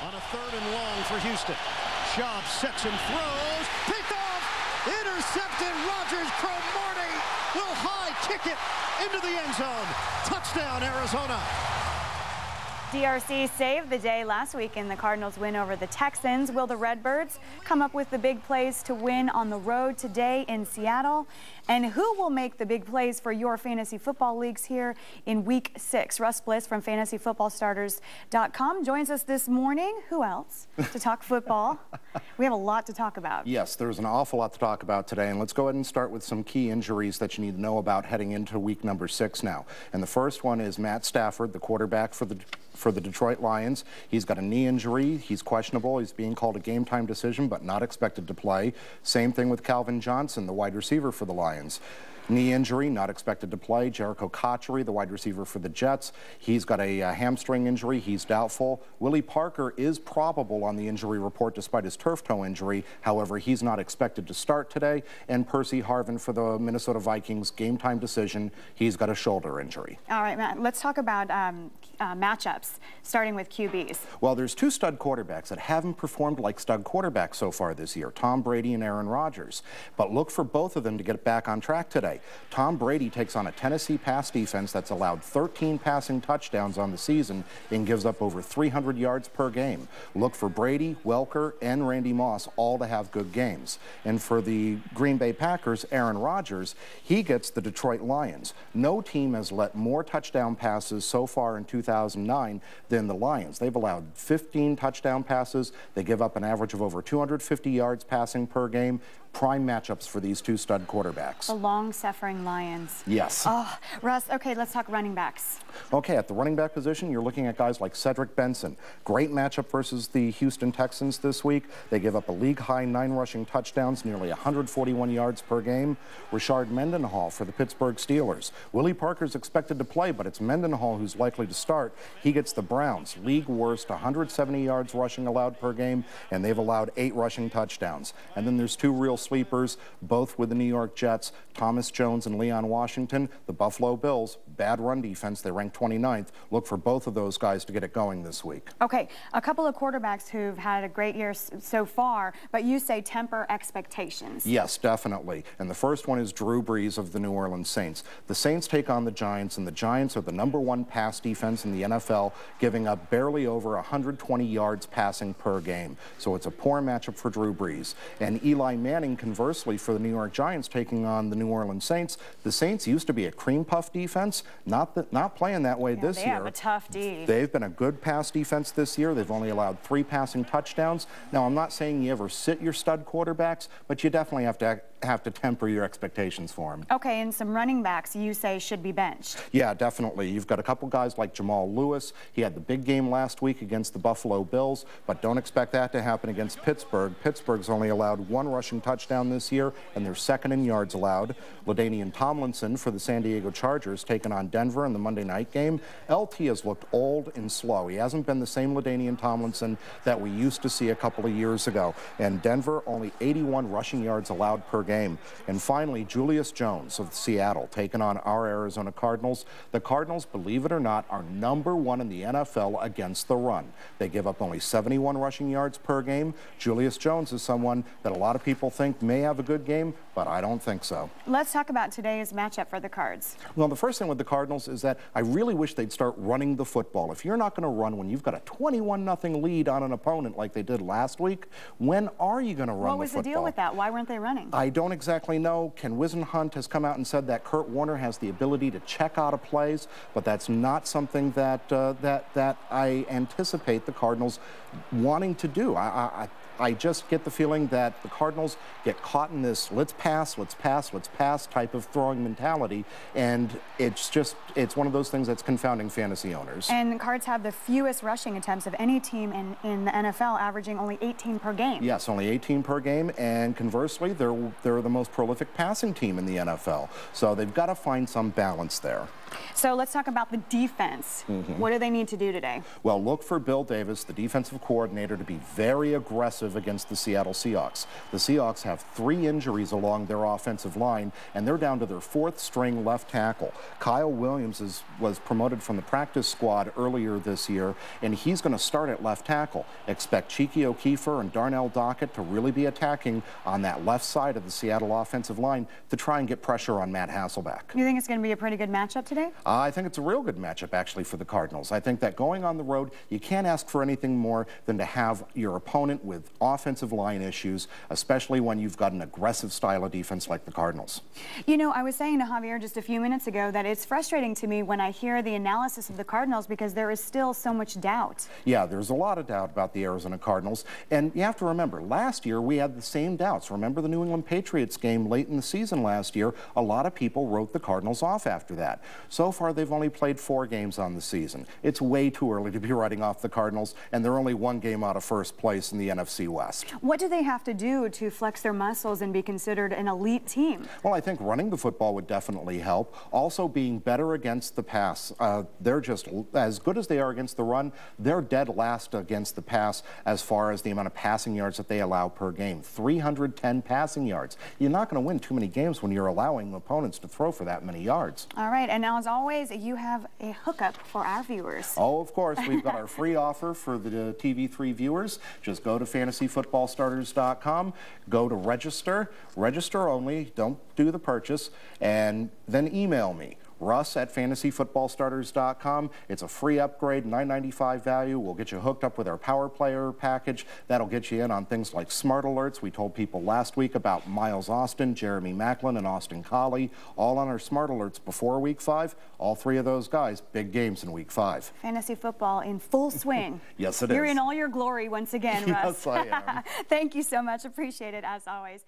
On a 3rd and long for Houston. Chubb sets and throws. Picked off. Intercepted. Rodgers. Cromartie will high kick it into the end zone. Touchdown, Arizona. DRC saved the day last week in the Cardinals win over the Texans. Will the Redbirds come up with the big plays to win on the road today in Seattle? And who will make the big plays for your fantasy football leagues here in Week 6? Russ Bliss from FantasyFootballStarters.com joins us this morning. Who else to talk football? We have a lot to talk about. Yes, there's an awful lot to talk about today. And let's go ahead and start with some key injuries that you need to know about heading into week number 6 now. And the first one is Matt Stafford, the quarterback for the Detroit Lions. He's got a knee injury. He's questionable. He's being called a game-time decision, but not expected to play. Same thing with Calvin Johnson, the wide receiver for the Lions. Knee injury, not expected to play. Jerricho Cotchery, the wide receiver for the Jets, he's got a hamstring injury. He's doubtful. Willie Parker is probable on the injury report despite his turf toe injury. However, he's not expected to start today. And Percy Harvin for the Minnesota Vikings, game-time decision. He's got a shoulder injury. All right, Matt, let's talk about matchups, starting with QBs. Well, there's 2 stud quarterbacks that haven't performed like stud quarterbacks so far this year, Tom Brady and Aaron Rodgers. But look for both of them to get back on track today. Tom Brady takes on a Tennessee pass defense that's allowed 13 passing touchdowns on the season and gives up over 300 yards per game. Look for Brady, Welker, and Randy Moss all to have good games. And for the Green Bay Packers, Aaron Rodgers, he gets the Detroit Lions. No team has let more touchdown passes so far in 2009 than the Lions. They've allowed 15 touchdown passes. They give up an average of over 250 yards passing per game. Prime matchups for these 2 stud quarterbacks. The long-suffering Lions. Yes. Oh, Russ, okay, let's talk running backs. Okay, at the running back position, you're looking at guys like Cedric Benson. Great matchup versus the Houston Texans this week. They give up a league-high 9 rushing touchdowns, nearly 141 yards per game. Rashard Mendenhall for the Pittsburgh Steelers. Willie Parker's expected to play, but it's Mendenhall who's likely to start. He gets the Browns. League worst, 170 yards rushing allowed per game, and they've allowed 8 rushing touchdowns. And then there's 2 real sleepers, both with the New York Jets, Thomas Jones and Leon Washington. The Buffalo Bills, bad run defense, they rank 29th. Look for both of those guys to get it going this week. Okay, a couple of quarterbacks who've had a great year so far, but you say temper expectations. Yes, definitely. And the first one is Drew Brees of the New Orleans Saints. The Saints take on the Giants, and the Giants are the #1 pass defense in the NFL, giving up barely over 120 yards passing per game. So it's a poor matchup for Drew Brees. And Eli Manning, conversely, for the New York Giants taking on the New Orleans Saints. The Saints used to be a cream puff defense, not playing that way this year. They have a tough D. They've been a good pass defense this year. They've only allowed 3 passing touchdowns. Now, I'm not saying you ever sit your stud quarterbacks, but you definitely have to temper your expectations for them. Okay, and some running backs you say should be benched. Yeah, definitely. You've got a couple guys like Jamal Lewis. He had the big game last week against the Buffalo Bills, but don't expect that to happen against Pittsburgh. Pittsburgh's only allowed 1 rushing touchdown this year, and they're 2nd in yards allowed. Ladanian Tomlinson for the San Diego Chargers taking on Denver in the Monday night game. LT has looked old and slow. He hasn't been the same Ladanian Tomlinson that we used to see a couple of years ago. And Denver, only 81 rushing yards allowed per game. And finally, Julius Jones of Seattle taking on our Arizona Cardinals. The Cardinals, believe it or not, are #1 in the NFL against the run. They give up only 71 rushing yards per game. Julius Jones is someone that a lot of people think may have a good game, but I don't think so. Let's talk about today's matchup for the Cards. Well, the first thing with the Cardinals is that I really wish they'd start running the football. If you're not going to run when you've got a 21-0 lead on an opponent like they did last week, when are you going to run the football? What was the deal with that? Why weren't they running? I don't exactly know. Ken Wisenhunt has come out and said that Kurt Warner has the ability to check out of plays, but that's not something that that I anticipate the Cardinals wanting to do. I just get the feeling that the Cardinals get caught in this let's pass type of throwing mentality, and it's one of those things that's confounding fantasy owners. And the Cards have the fewest rushing attempts of any team in the NFL, averaging only 18 per game. Yes, only 18 per game, and conversely, they're the most prolific passing team in the NFL. So they've got to find some balance there. So let's talk about the defense. What do they need to do today? Well, look for Bill Davis, the defensive coordinator, to be very aggressive against the Seattle Seahawks. The Seahawks have 3 injuries along their offensive line, and they're down to their 4th string left tackle. Kyle Williams was promoted from the practice squad earlier this year, and he's going to start at left tackle. Expect Cheeky O'Keefer and Darnell Dockett to really be attacking on that left side of the Seattle offensive line to try and get pressure on Matt Hasselbeck. You think it's going to be a pretty good matchup today? I think it's a real good matchup, actually, for the Cardinals. I think that going on the road, you can't ask for anything more than to have your opponent with offensive line issues, especially when you've got an aggressive style of defense like the Cardinals. You know, I was saying to Javier just a few minutes ago that it's frustrating to me when I hear the analysis of the Cardinals because there is still so much doubt. Yeah, there's a lot of doubt about the Arizona Cardinals. And you have to remember, last year we had the same doubts. Remember the New England Patriots game late in the season last year? A lot of people wrote the Cardinals off after that. So far, they've only played 4 games on the season. It's way too early to be writing off the Cardinals, and they're only 1 game out of first place in the NFC West. What do they have to do to flex their muscles and be considered an elite team? Well, I think running the football would definitely help. Also, being better against the pass. They're just as good as they are against the run. They're dead last against the pass as far as the amount of passing yards that they allow per game. 310 passing yards. You're not going to win too many games when you're allowing opponents to throw for that many yards. All right, and now as always, you have a hookup for our viewers. Oh, of course. We've got our free offer for the TV3 viewers. Just go to fantasyfootballstarters.com, go to register only, don't do the purchase, and then email me. Russ at fantasyfootballstarters.com. It's a free upgrade, $9.95 value. We'll get you hooked up with our Power Player package. That'll get you in on things like smart alerts. We told people last week about Miles Austin, Jeremy Maclin, and Austin Collie, all on our smart alerts before Week 5. All 3 of those guys, big games in Week 5. Fantasy football in full swing. Yes, it is. You're in all your glory once again, Russ. Yes, I am. Thank you so much. Appreciate it, as always.